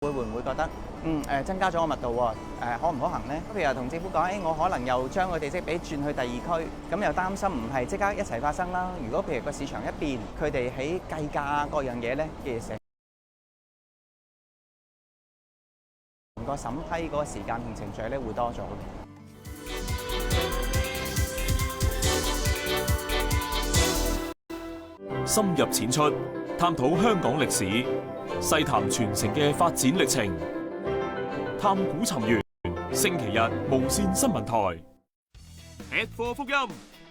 會唔會覺得增加咗個密度喎？可唔可行呢？譬如同政府講，我可能又將個地積比轉去第二區，咁又擔心唔係即刻一齊發生啦。如果譬如個市場一變，佢哋喺計價各樣嘢咧，其實成個審批嗰個時間同程序咧會多咗嘅。深入淺出，探討香港歷史，細談全城嘅發展歷程，探古尋源。星期日無線新聞台吃貨福音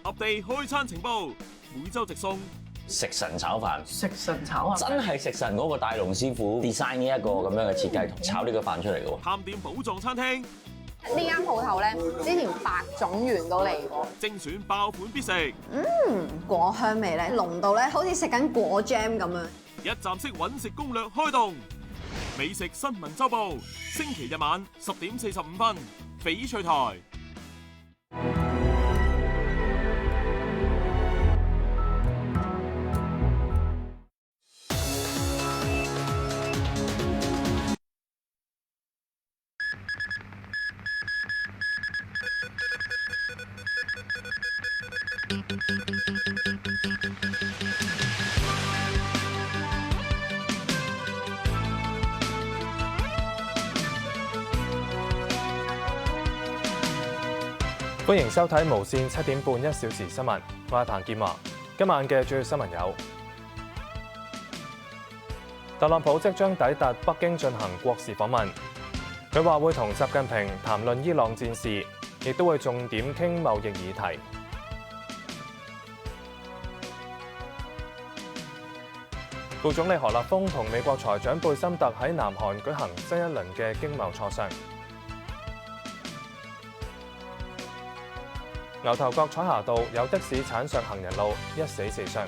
update 開餐情報，每週直送食神炒飯。食神炒飯真係食神嗰個大龍師傅 design 呢一個咁樣嘅設計，炒呢個飯出嚟嘅喎。探店寶藏餐廳呢間鋪頭咧，之前白種元都嚟過，精選爆款必食。果香味咧濃到咧，好似食緊果 jam 咁樣。一站式揾食攻略開動，美食新聞週報，星期日晚10:45，翡翠台。歡迎收睇無線7點半1小時新聞，我係彭建華。今晚嘅主要新聞有：特朗普即將抵達北京進行國事訪問，佢話會同習近平談論伊朗戰事，亦都會重點傾貿易議題。副總理何立峰同美國財長貝森特喺南韓舉行新一輪嘅經貿磋商。牛頭角彩霞道有的士鏟上行人路，1死4傷。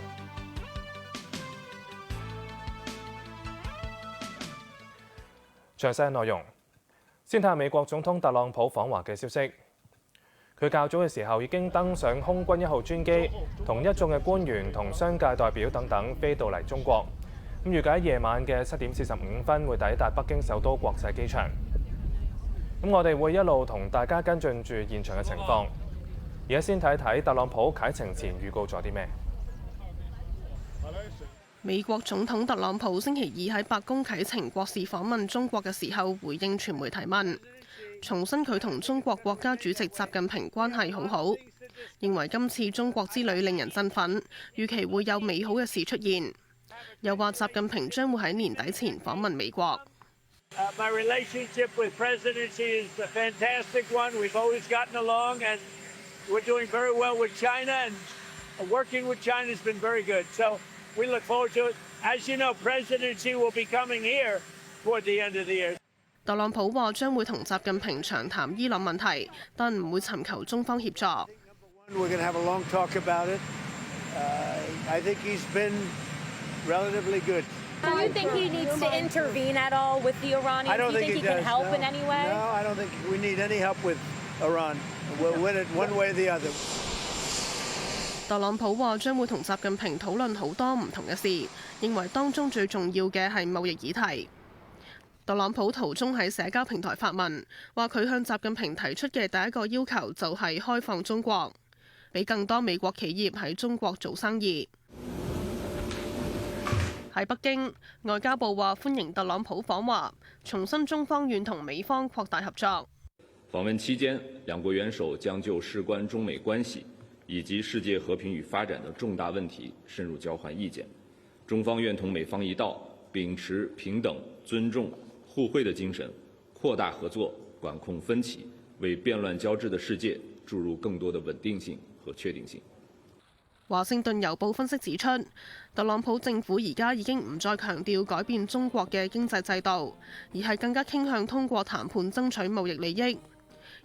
詳細內容，先睇下美國總統特朗普訪華嘅消息。佢較早嘅時候已經登上空軍1號專機，同一眾嘅官員同商界代表等等飛到嚟中國。咁預計喺夜晚嘅7:45會抵達北京首都國際機場。咁我哋會一路同大家跟進住現場嘅情況。而家先睇睇特朗普啟程前預告咗啲咩。美國總統特朗普星期二喺白宮啟程國事訪問中國嘅時候，回應傳媒提問，重申佢同中國國家主席習近平關係好好，認為今次中國之旅令人振奮，預期會有美好嘅事出現。又話習近平將會喺年底前訪問美國。My relationship with President Xi is a fantastic one. We've always gotten along, and we're doing very well with China, and working with China has been very good. So we look forward to it. As you know, President Xi will be coming here toward the end of the year. 特朗普話將會同習近平長談伊朗問題，但唔會尋求中方協助。We're going to have a long talk about it. I think he's been relatively good. Do you think he needs to intervene at all with the Iranians? I don't Do you think think he he can does. help No. in any way? No, I don't think we need any help with Iran. We'll win it one way or the other. 特朗普話將會同習近平討論好多唔同嘅事，認為當中最重要嘅係貿易議題。特朗普途中喺社交平台發文，話佢向習近平提出嘅第一個要求就係開放中國，俾更多美國企業喺中國做生意。喺北京，外交部話歡迎特朗普訪華，重申中方願同美方擴大合作。訪問期間，兩國元首將就事關中美關係以及世界和平與發展的重大問題深入交換意見。中方願同美方一道，秉持平等、尊重、互惠的精神，擴大合作，管控分歧，為變亂交織的世界注入更多的穩定性和確定性。華盛頓郵報分析指出，特朗普政府而家已經唔再強調改變中國嘅經濟制度，而係更加傾向通過談判爭取貿易利益，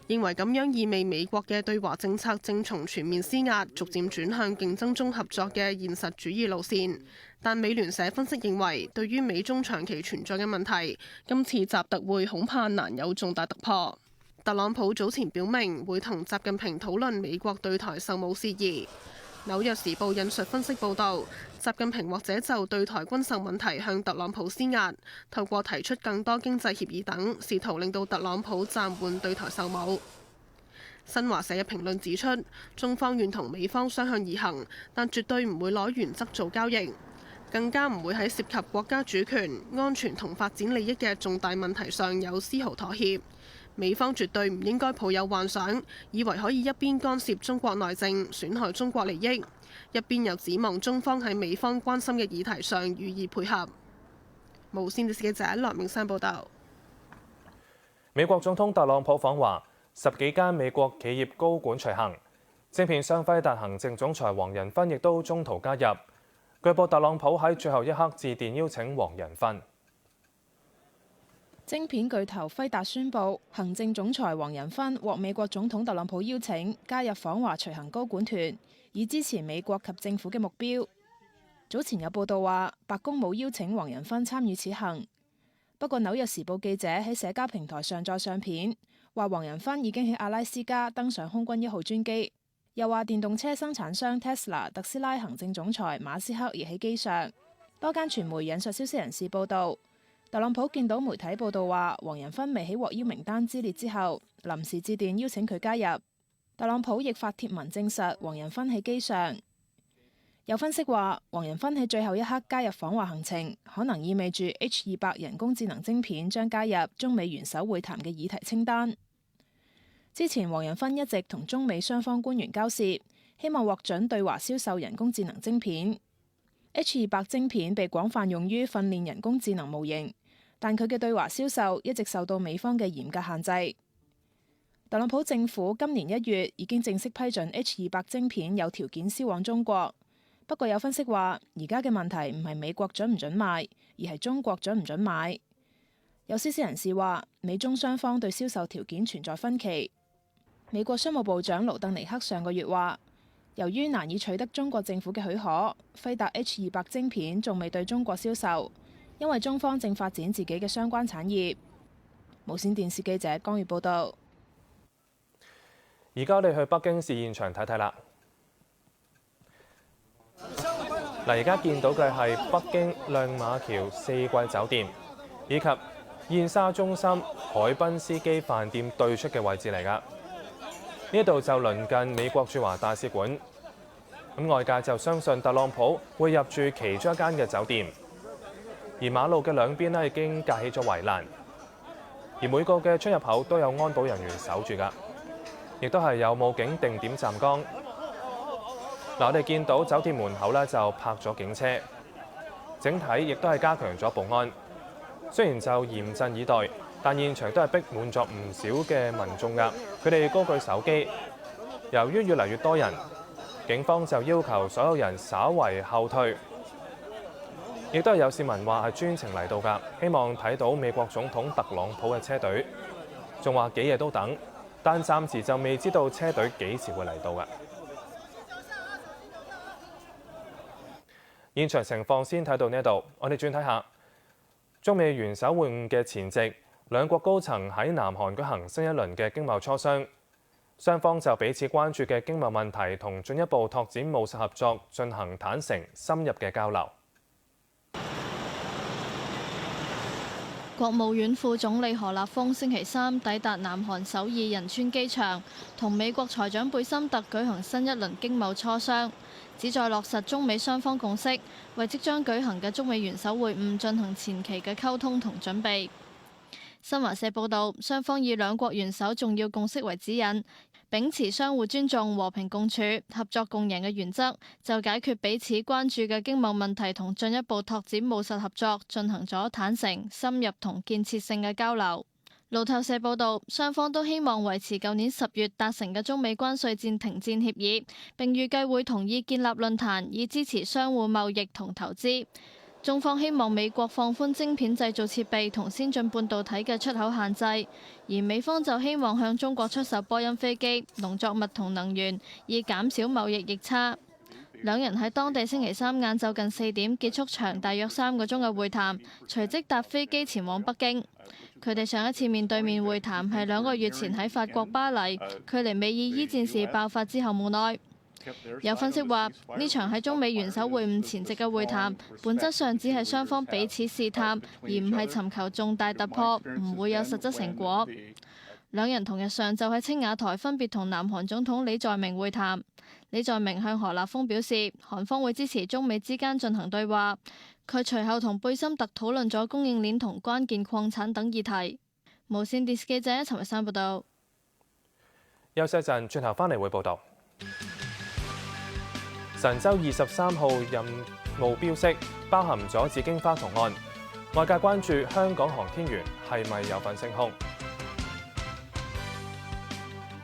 認為咁樣意味美國嘅對華政策正從全面施壓逐漸轉向競爭中合作嘅現實主義路線。但美聯社分析認為，對於美中長期存在嘅問題，今次習特會恐怕難有重大突破。特朗普早前表明會同習近平討論美國對台售武事宜。紐約時報引述分析報導，習近平或者就對台軍售問題向特朗普施壓，透過提出更多經濟協議等，試圖令到特朗普暫緩對台售武。新華社嘅評論指出，中方願同美方相向而行，但絕對唔會攞原則做交易，更加唔會喺涉及國家主權、安全同發展利益嘅重大問題上有絲毫妥協。美方絕對唔應該抱有幻想，以為可以一邊干涉中國內政，損害中國利益，一邊又指望中方喺美方關心嘅議題上予以配合。無線電視記者梁明山報導。美國總統特朗普訪華，10幾間美國企業高管隨行，晶片商輝達行政總裁黃仁勳亦都中途加入。據報特朗普喺最後一刻致電邀請黃仁勳。晶片巨頭輝達宣布，行政總裁黃仁勳獲美國總統特朗普邀請加入訪華隨行高管團，以支持美國及政府嘅目標。早前有報道話，白宮冇邀請黃仁勳參與此行。不過紐約時報記者喺社交平台上載相片，話黃仁勳已經喺阿拉斯加登上空軍1號專機，又話電動車生產商 Tesla 特斯拉行政總裁馬斯克亦喺機上。多間傳媒引述消息人士報道，特朗普見到媒體報道話黃仁勳未喺獲邀名單之列之後，臨時致電邀請佢加入。特朗普亦發帖文證實黃仁勳喺機上。有分析話，黃仁勳喺最後一刻加入訪華行程，可能意味住 H200 人工智能晶片將加入中美元首會談嘅議題清單。之前黃仁勳一直同中美雙方官員交涉，希望獲准對華銷售人工智能晶片。H200 晶片被廣泛用於訓練人工智能模型，但佢嘅對華銷售一直受到美方嘅嚴格限制。特朗普政府今年1月已經正式批准 H200 晶片有條件銷往中國。不過有分析話，而家嘅問題唔係美國準唔準賣，而係中國準唔準買。有消息人士話，美中雙方對銷售條件存在分歧。美國商務部長盧特尼克上個月話，由於難以取得中國政府嘅許可，輝達 H200 晶片仲未對中國銷售，因為中方正發展自己嘅相關產業。無線電視記者江月報導。而家我哋去北京市現場睇睇啦。嗱，而家見到嘅係北京亮馬橋4季酒店，以及燕莎中心海濱斯基飯店對出嘅位置嚟㗎。呢度就鄰近美國駐華大使館。咁外界就相信特朗普會入住其中一間嘅酒店。而馬路嘅兩邊呢已經架起咗圍欄，而每個嘅出入口都有安保人員守住㗎，亦都係有武警定點站崗。嗱，我哋見到酒店門口咧就泊咗警車，整體亦都係加強咗保安。雖然就嚴陣以待，但現場都係逼滿咗唔少嘅民眾㗎，佢哋高舉手機。由於越嚟越多人，警方就要求所有人稍為後退。亦都係有市民話係專程嚟到㗎，希望睇到美國總統特朗普嘅車隊，仲話幾夜都等，但暫時就未知道車隊幾時會嚟到㗎。現場情況先睇到呢度，我哋轉睇下中美元首會晤嘅前夕，兩國高層喺南韓舉行新一輪嘅經貿磋商，雙方就彼此關注嘅經貿問題同進一步拓展務實合作進行坦誠深入嘅交流。國務院副總理何立峰星期三抵達南韓首爾仁川機場，同美國財長貝森特舉行新一輪經貿磋商，旨在落實中美雙方共識，為即將舉行嘅中美元首會晤進行前期嘅溝通同準備。新華社報導，雙方以兩國元首重要共識為指引，秉持相互尊重、和平共處、合作共贏嘅原則，就解決彼此關注嘅經貿問題同進一步拓展務實合作進行咗坦誠、深入同建設性嘅交流。路透社報導，雙方都希望維持舊年10月達成嘅中美關稅戰停戰協議，並預計會同意建立論壇，以支持相互貿易同投資。中方希望美國放寬晶片製造設備同先進半導體嘅出口限制，而美方就希望向中國出售波音飛機、農作物同能源，以減少貿易逆差。兩人喺當地星期三晏晝近4點結束長大約3個鐘嘅會談，隨即搭飛機前往北京。佢哋上一次面對面會談係2個月前喺法國巴黎，距離美伊伊戰事爆發之後冇耐。有分析話，呢場喺中美元首會晤前夕嘅會談，本質上只係雙方彼此試探，而唔係尋求重大突破，唔會有實質成果。兩人同日上晝喺青瓦台分別同南韓總統李在明會談。李在明向何立峰表示，韓方會支持中美之間進行對話。佢隨後同貝森特討論咗供應鏈同關鍵礦產等議題。無線電視記者陳慧珊報道。休息一陣，轉頭返嚟會報道。神舟23號任務標識包含咗紫荊花圖案，外界關注香港航天員係咪有份升空。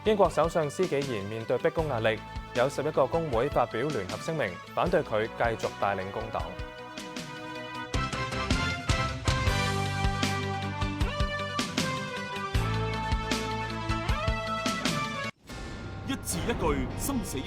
英國首相施紀賢面對逼宮壓力，有11個工會發表聯合聲明，反對佢繼續帶領工黨。一字一句，生死一